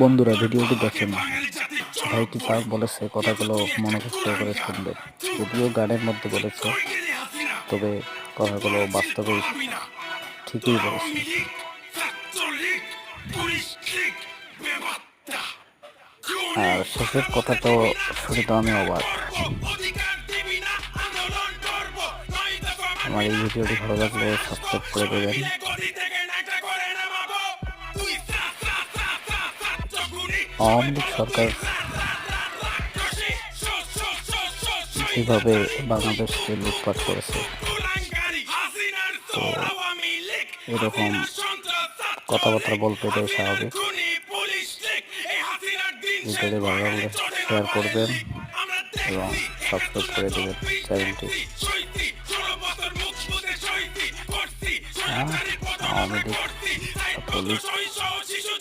বন্ধুরা, ভিডিওটি দেখেন। ভাইটি যা বলেছে কথাগুলো মনোযোগ সহকারে শুনবেন। যদিও গানের মধ্যে বলেছে, তবে কথাগুলো বাস্তবে ঠিকই বলেছে। আর শেষের কথাটা শুনে তো আমি অবাক। আমার এই ভিডিওটি ভালো লাগলে সাবস্ক্রাইব করে দেবেন। আওয়ামী লীগ সরকার যেভাবে বাংলাদেশকে লুটপাট করেছে, তো এরকম কথাবার্তা বলতে এটাই স্বাভাবিক। ভিডিওটি ভালো লাগলে শেয়ার করবেন এবং সাবস্ক্রাইব করে দেবেন চ্যানেলটি। আওয়ামী লীগ, ছাত্রলীগ